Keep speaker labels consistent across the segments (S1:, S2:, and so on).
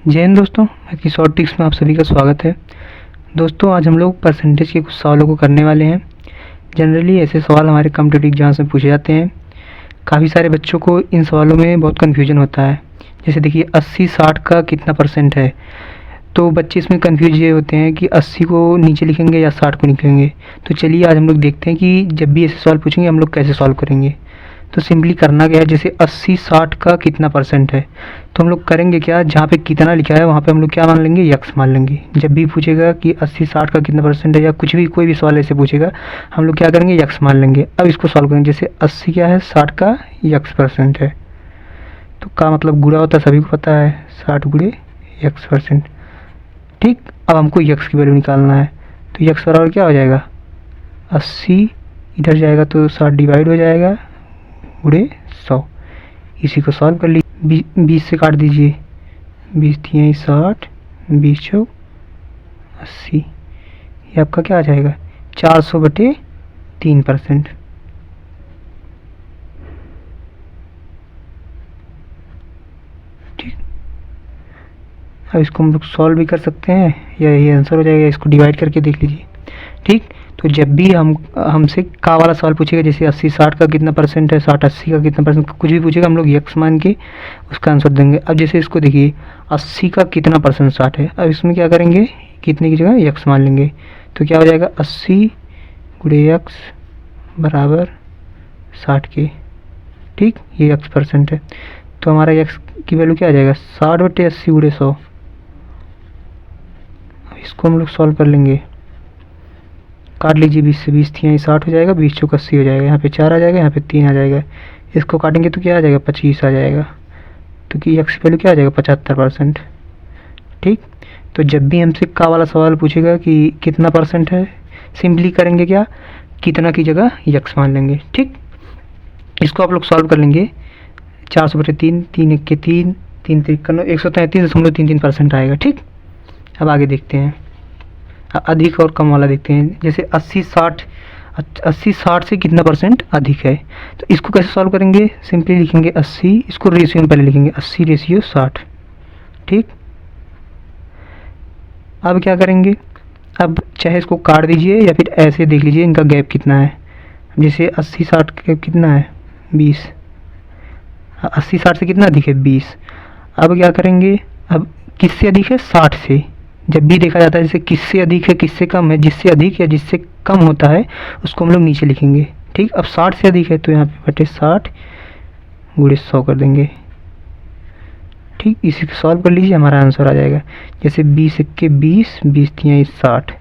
S1: जय हिंद दोस्तों, की शॉर्ट टिप्स में आप सभी का स्वागत है। दोस्तों आज हम लोग परसेंटेज के कुछ सवालों को करने वाले हैं। जनरली ऐसे सवाल हमारे कॉम्पिटिटिव एग्जाम्स में पूछे जाते हैं। काफ़ी सारे बच्चों को इन सवालों में बहुत कन्फ्यूजन होता है। जैसे देखिए 80-60 का कितना परसेंट है, तो बच्चे इसमें कन्फ्यूज ये होते हैं कि 80 को नीचे लिखेंगे या 60 को लिखेंगे। तो चलिए आज हम लोग देखते हैं कि जब भी ऐसे सवाल पूछेंगे हम लोग कैसे सॉल्व करेंगे। तो सिंपली करना क्या है, जैसे 80-60 का कितना परसेंट है, तो हम लोग करेंगे क्या, जहाँ पे कितना लिखा है वहाँ पे हम लोग क्या मान लेंगे, यक्स मान लेंगे। जब भी पूछेगा कि 80-60 का कितना परसेंट है या कुछ भी कोई भी सवाल ऐसे पूछेगा, हम लोग क्या करेंगे, यक्स मान लेंगे। अब इसको सॉल्व करेंगे। जैसे 80 क्या है, 60 का यक्स परसेंट है, तो का मतलब गुणा होता है, सभी को पता है, 60 गुणे यक्स परसेंट। ठीक, अब हमको यक्स की वैल्यू निकालना है। तो यक्स बराबर क्या हो जाएगा, 80 इधर जाएगा तो 60 डिवाइड हो जाएगा गुणे 100। इसी को सॉल्व कर लीजिए। 20 से काट दीजिए, 20 3 60, 20 चौक 80। ये आपका क्या आ जाएगा, 400/3%। ठीक, अब इसको हम लोग सॉल्व भी कर सकते हैं या ये आंसर हो जाएगा। इसको डिवाइड करके देख लीजिए। ठीक, तो जब भी हमसे का वाला सवाल पूछेगा, जैसे 80-60 का कितना परसेंट है, 60-80 का कितना परसेंट, कुछ भी पूछेगा हम लोग यक्स मान के उसका आंसर देंगे। अब जैसे इसको देखिए 80 का कितना परसेंट 60 है, अब इसमें क्या करेंगे, कितने की जगह यक्स मान लेंगे। तो क्या हो जाएगा, 80 गुणे यक्स बराबर 60 के। ठीक, ये यक्स परसेंट है, तो हमारा यक्स की वैल्यू क्या आ जाएगा, 60/80 गुणे 100। इसको हम लोग सॉल्व कर लेंगे। काट लीजिए, 20 से 20 थी 60 हो जाएगा, 20 चौक 80 हो जाएगा, यहाँ पे 4 आ जाएगा, यहाँ पे 3 आ जाएगा। इसको काटेंगे तो क्या आ जाएगा, 25 आ जाएगा। तो कि यक्स वैल्यू क्या आ जाएगा, 75%। ठीक, तो जब भी हमसे का वाला सवाल पूछेगा कि कितना परसेंट है, सिंपली करेंगे क्या, कितना की जगह यक्स मान लेंगे। ठीक, इसको आप लोग सॉल्व कर लेंगे। 400/3, 3 1 के 3, 3 3 133.33% आएगा। ठीक, अब आगे देखते हैं, अधिक और कम वाला देखते हैं। जैसे 80-60 से कितना परसेंट अधिक है, तो इसको कैसे सॉल्व करेंगे, सिंपली लिखेंगे 80, इसको रेशियो में पहले लिखेंगे 80/60। ठीक, अब क्या करेंगे, अब चाहे इसको काट दीजिए या फिर ऐसे देख लीजिए इनका गैप कितना है। जैसे 80-60 का गैप कितना है, 20। 80-60 से कितना अधिक है, 20। अब क्या करेंगे, अब किससे अधिक है, 60 से। जब भी देखा जाता है जैसे किससे अधिक है किससे कम है, जिससे अधिक या जिससे कम होता है उसको हम लोग नीचे लिखेंगे। ठीक, अब 60 से अधिक है तो यहाँ पे बटे 60 गुणे 100 कर देंगे। ठीक, इसी को सॉल्व कर लीजिए, हमारा आंसर आ जाएगा। जैसे 20 1 के 20, 20 3 60,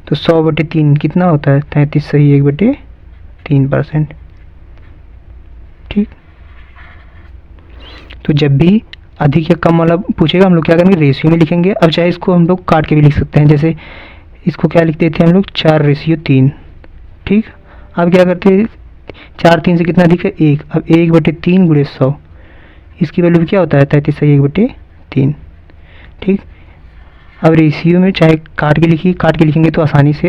S1: तो 100/3 कितना होता है, 33 सही 1/3%। ठीक, तो जब भी अधिक या कम वाला पूछेगा हम लोग क्या करेंगे, रेशियो में लिखेंगे। अब चाहे इसको हम लोग काट के भी लिख सकते हैं। जैसे इसको क्या लिखते थे हम लोग, 4/3। ठीक, अब क्या करते हैं, 4 3 से कितना अधिक है, 1। अब 1/3 गुणे 100, इसकी वैल्यू क्या होता है, 33 सही 1/3। ठीक, अब रेशियो में चाहे काट के लिखिए, काट के लिखेंगे तो आसानी से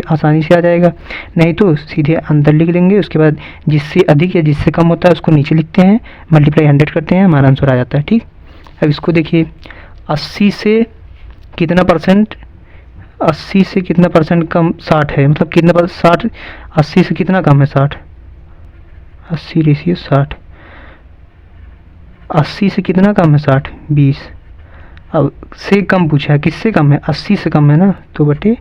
S1: आ जाएगा, नहीं तो सीधे अंदर लिख लेंगे। उसके बाद जिससे अधिक या जिससे कम होता है उसको नीचे लिखते हैं, मल्टीप्लाई 100 करते हैं, हमारा आंसर आ जाता है। ठीक, अब इसको देखिए 80 से कितना परसेंट, 80 से कितना परसेंट कम 60 है, मतलब कितना 60, 80 से कितना कम है 60, 80/60। 80 से कितना कम है 60, 20। अब से कम पूछा है, किससे कम है, 80 से कम है ना, तो बटे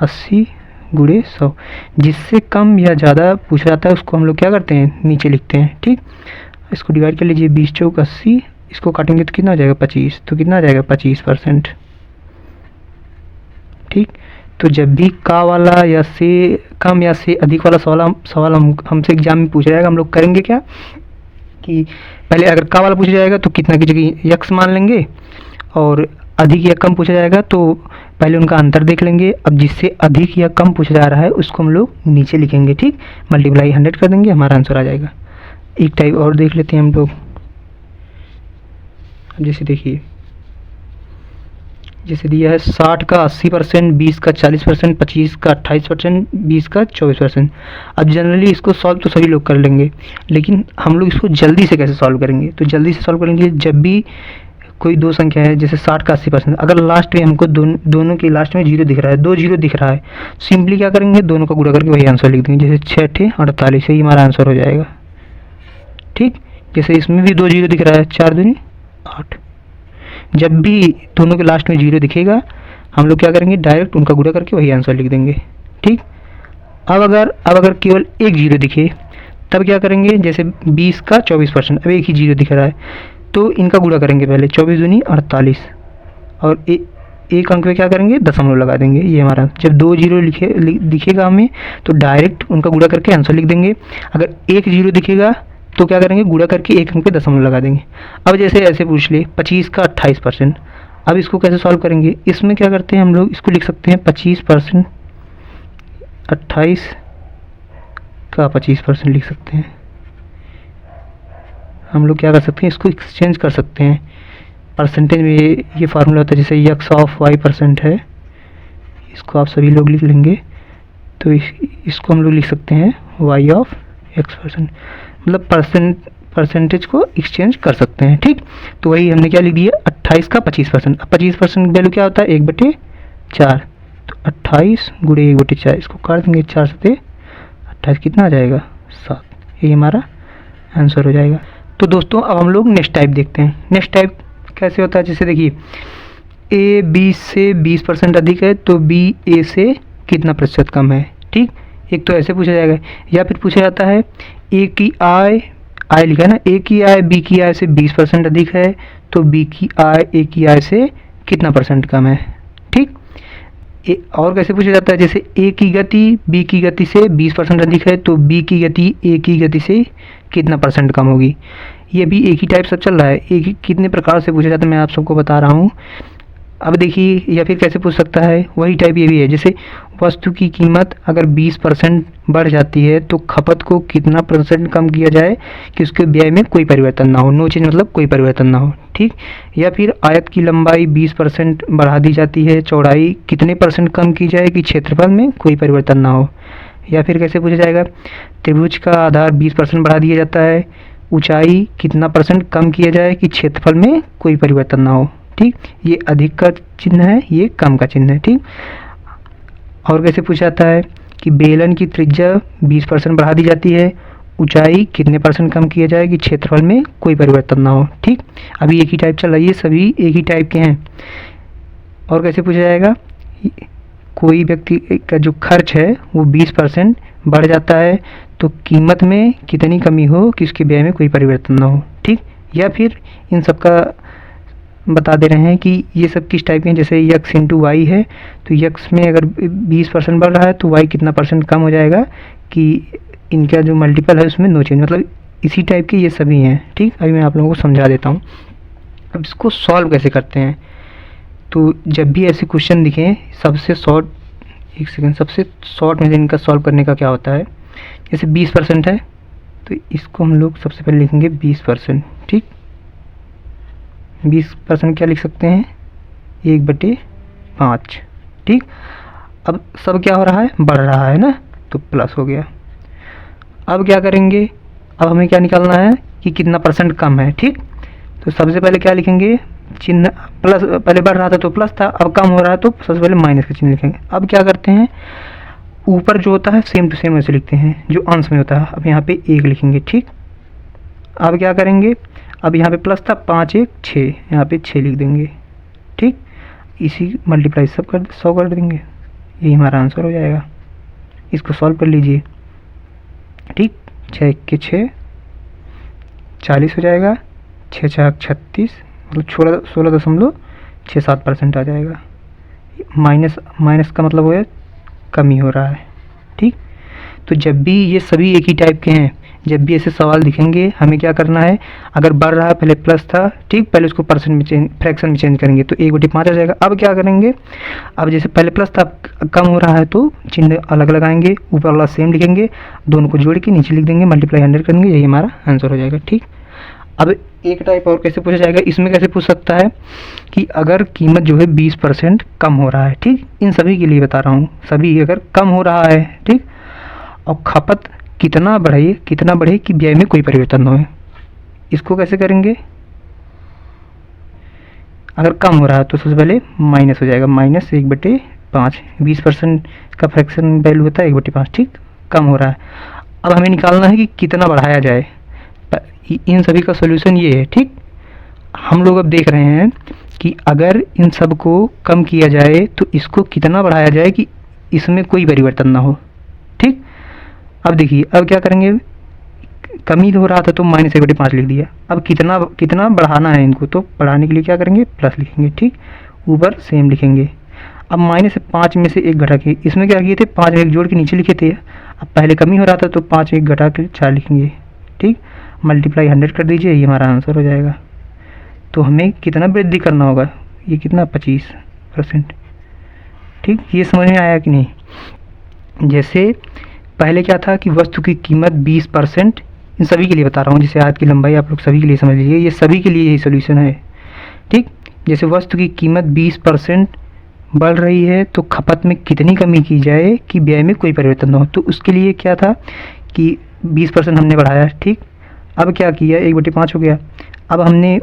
S1: 80 गुणे 100। जिससे कम या ज़्यादा पूछा जाता है उसको हम लोग क्या करते हैं, नीचे लिखते हैं। ठीक, इसको डिवाइड कर लीजिए, 20 चौक 80, इसको काटेंगे तो कितना आ जाएगा, 25। तो कितना आ जाएगा, 25%। ठीक, तो जब भी का वाला या से कम या से अधिक वाला सवाल हमसे एग्जाम में पूछा जाएगा, हम लोग करेंगे क्या कि पहले अगर का वाला पूछा जाएगा तो कितना की जगह यक्स मान लेंगे, और अधिक या कम पूछा जाएगा तो पहले उनका अंतर देख लेंगे। अब जिससे अधिक या कम पूछा जा रहा है उसको हम लोग नीचे लिखेंगे। ठीक, मल्टीप्लाई 100 कर देंगे, हमारा आंसर आ जाएगा। एक टाइप और देख लेते हैं हम लोग। जैसे देखिए, जैसे दिया है 60 का 80%, 20 का 40%, 25 का 28%, 20 का 24%। अब जनरली इसको सॉल्व तो सभी लोग कर लेंगे, लेकिन हम लोग इसको जल्दी से कैसे सॉल्व करेंगे, तो जल्दी से सॉल्व करेंगे जब भी कोई दो संख्या है जैसे 60 का 80%, अगर लास्ट में हमको दोनों के लास्ट में जीरो दिख रहा है, दो जीरो दिख रहा है, सिंपली क्या करेंगे, दोनों का गुणा करके वही आंसर लिख देंगे, जैसे 6 48, यही हमारा आंसर हो जाएगा। ठीक, जैसे इसमें भी दो जीरो दिख रहा है, 4 दूनी 8। जब भी दोनों के लास्ट में जीरो दिखेगा हम लोग क्या करेंगे, डायरेक्ट उनका गुणा करके वही आंसर लिख देंगे। ठीक, अब अगर केवल एक जीरो दिखे तब क्या करेंगे, जैसे 20 का 24%, अब एक ही जीरो दिख रहा है तो इनका गुणा करेंगे पहले, 24 दूनी 48, और एक अंक में क्या करेंगे, दशमलव लगा देंगे। ये हमारा जब दो जीरो दिखेगा हमें तो डायरेक्ट उनका गुणा करके आंसर लिख देंगे। अगर एक जीरो दिखेगा तो क्या करेंगे, गुणा करके एक अंक पे दशमलव लगा देंगे। अब जैसे ऐसे पूछ ले 25 का 28%, अब इसको कैसे सॉल्व करेंगे, इसमें क्या करते हैं हम लोग, इसको लिख सकते हैं 25%, 28 का 25% लिख सकते हैं। हम लोग क्या कर सकते हैं, इसको एक्सचेंज कर सकते हैं परसेंटेज में। ये फार्मूला होता है, जैसे x ऑफ y% है, इसको आप सभी लोग लिख लेंगे तो इसको हम लोग लिख सकते हैं y ऑफ x%, मतलब परसेंटेज को एक्सचेंज कर सकते हैं। ठीक, तो वही हमने क्या लिख दिया, 28 का 25%। अब 25% वैल्यू क्या होता है, 1/4, तो 28 गुणे 1/4, इसको काट देंगे, 4 7 28, कितना आ जाएगा, 7, यही हमारा आंसर हो जाएगा। तो दोस्तों अब हम लोग नेक्स्ट टाइप देखते हैं। नेक्स्ट टाइप कैसे होता है, जैसे देखिए ए बी से 20% अधिक है तो बी ए से कितना प्रतिशत कम है। ठीक, एक तो ऐसे पूछा जाएगा, या फिर पूछा जाता है ए की आय लिखा है ना, ए की आय बी की आय से 20% अधिक है तो बी की आय ए की आय से कितना % कम है। ठीक, और कैसे पूछा जाता है, जैसे ए की गति बी की गति से 20% अधिक है तो बी की गति ए की गति से कितना % कम होगी। ये भी एक ही टाइप सब चल रहा है, एक ही कितने प्रकार से पूछा जाता है मैं आप सबको बता रहा हूँ। अब देखिए, या फिर कैसे पूछ सकता है, वही टाइप ये भी है, जैसे वस्तु की कीमत अगर 20% बढ़ जाती है तो खपत को कितना % कम किया जाए कि उसके व्यय में कोई परिवर्तन ना हो, नो चेंज मतलब कोई परिवर्तन ना हो। ठीक, या फिर आयत की लंबाई 20% बढ़ा दी जाती है, चौड़ाई कितने % कम की जाए कि क्षेत्रफल में कोई परिवर्तन ना हो। या फिर कैसे पूछा जाएगा, त्रिभुज का आधार 20% बढ़ा दिया जाता है, ऊंचाई कितना % कम किया जाए कि क्षेत्रफल में कोई परिवर्तन ना हो। ठीक, ये अधिक का चिन्ह है, ये कम का चिन्ह है। ठीक, और कैसे पूछा जाता है कि बेलन की त्रिज्या 20% बढ़ा दी जाती है, ऊंचाई कितने % कम किया जाए कि क्षेत्रफल में कोई परिवर्तन ना हो। ठीक, अभी एक ही टाइप चल रहा है, ये सभी एक ही टाइप के हैं। और कैसे पूछा जाएगा, कोई व्यक्ति का जो खर्च है वो 20% बढ़ जाता है तो कीमत में कितनी कमी हो कि उसके व्यय में कोई परिवर्तन ना हो। ठीक, या फिर इन सब का बता दे रहे हैं कि ये सब किस टाइप के हैं, जैसे यक्स इंटू वाई है तो यक्स में अगर 20% बढ़ रहा है तो वाई कितना % कम हो जाएगा कि इनका जो मल्टीपल है उसमें नो चेंज, मतलब इसी टाइप के ये सभी हैं। ठीक, अभी मैं आप लोगों को समझा देता हूँ। अब इसको सॉल्व कैसे करते हैं, तो जब भी ऐसे क्वेश्चन दिखें सबसे शॉर्ट, एक सेकेंड, सबसे शॉर्ट में इनका सॉल्व करने का क्या होता है, जैसे 20% है तो इसको हम लोग सबसे पहले लिखेंगे 20%। ठीक, 20% क्या लिख सकते हैं, 1/5। ठीक, अब सब क्या हो रहा है, बढ़ रहा है ना, तो प्लस हो गया। अब क्या करेंगे, अब हमें क्या निकालना है कि कितना % कम है। ठीक, तो सबसे पहले क्या लिखेंगे, चिन्ह प्लस, पहले बढ़ रहा था तो प्लस था, अब कम हो रहा है तो सबसे पहले माइनस का चिन्ह लिखेंगे। अब क्या करते हैं, ऊपर जो होता है सेम टू सेम ऐसे लिखते हैं जो अंश में होता है, अब यहाँ पे 1 लिखेंगे। ठीक, अब क्या करेंगे, अब यहाँ पे प्लस था, 5 1 6, यहाँ पे 6 लिख देंगे। ठीक, इसी मल्टीप्लाई सब कर 100 कर देंगे, यही हमारा आंसर हो जाएगा। इसको सॉल्व कर लीजिए। ठीक, 6 1 6 40 हो जाएगा, 6 4 36, मतलब 16.67% आ जाएगा। माइनस का मतलब है कमी हो रहा है। ठीक, तो जब भी ये सभी एक ही टाइप के हैं, जब भी ऐसे सवाल दिखेंगे हमें क्या करना है, अगर बढ़ रहा है पहले प्लस था, ठीक, पहले उसको % में चेंज, फ्रैक्शन में चेंज करेंगे तो 1/5 आ जाएगा। अब क्या करेंगे, अब जैसे पहले प्लस था कम हो रहा है तो चिन्ह अलग लगाएंगे, ऊपर वाला सेम लिखेंगे, दोनों को जोड़ के नीचे लिख देंगे, मल्टीप्लाई 100 करेंगे, यही हमारा आंसर हो जाएगा। ठीक, अब एक टाइप और कैसे पूछा जाएगा, इसमें कैसे पूछ सकता है कि अगर कीमत जो है 20% कम हो रहा है। ठीक, इन सभी के लिए बता रहा हूँ, सभी अगर कम हो रहा है, ठीक, और खपत कितना बढ़े कि व्यय में कोई परिवर्तन न हो। इसको कैसे करेंगे, अगर कम हो रहा है तो सबसे पहले माइनस हो जाएगा, -1/5। 20% का फ्रैक्शन वैल्यू होता है 1/5, ठीक, कम हो रहा है। अब हमें निकालना है कि कितना बढ़ाया जाए। इन सभी का सोल्यूशन ये है, ठीक। हम लोग अब देख रहे हैं कि अगर इन सब को कम किया जाए तो इसको कितना बढ़ाया जाए कि इसमें कोई परिवर्तन ना हो, ठीक। अब देखिए, अब क्या करेंगे, कमी हो रहा था तो -1/5 लिख दिया। अब कितना कितना बढ़ाना है इनको, तो बढ़ाने के लिए क्या करेंगे, प्लस लिखेंगे, ठीक, ऊपर सेम लिखेंगे। अब -5 में से 1 घटा के, इसमें क्या किए थे, 5 में 1 जोड़ के नीचे लिखे थे। अब पहले कमी हो रहा था तो 5 में 1 घटा के 4 लिखेंगे, ठीक, मल्टीप्लाई 100 कर दीजिए, ये हमारा आंसर हो जाएगा। तो हमें कितना वृद्धि करना होगा, ये कितना, 25%, ठीक। ये समझ में आया कि नहीं। जैसे पहले क्या था कि वस्तु की कीमत 20%, इन सभी के लिए बता रहा हूँ, जैसे हाथ की लंबाई आप लोग सभी के लिए समझ लीजिए, ये सभी के लिए यही सोल्यूशन है, ठीक। जैसे वस्तु की कीमत 20% बढ़ रही है तो खपत में कितनी कमी की जाए कि व्यय में कोई परिवर्तन न हो। तो उसके लिए क्या था कि 20% हमने बढ़ाया, ठीक। अब क्या किया, 1/5 हो गया। अब हमने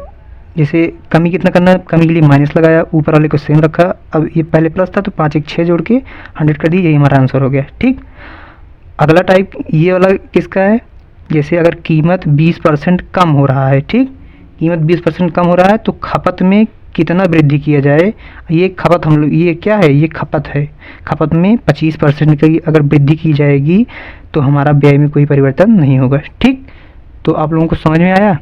S1: जैसे कमी कितना करना, कमी के लिए माइनस लगाया, ऊपर वाले को सेम रखा। अब ये पहले प्लस था तो 5 1 6 जोड़ के 100 कर दी, यही हमारा आंसर हो गया, ठीक। अगला टाइप ये वाला किसका है, जैसे अगर कीमत 20% कम हो रहा है, ठीक, कीमत 20% कम हो रहा है तो खपत में कितना वृद्धि किया जाए। ये खपत हम लोग, ये क्या है, ये खपत है। खपत में 25% की अगर वृद्धि की जाएगी तो हमारा व्यय में कोई परिवर्तन नहीं होगा, ठीक। तो आप लोगों को समझ में आया।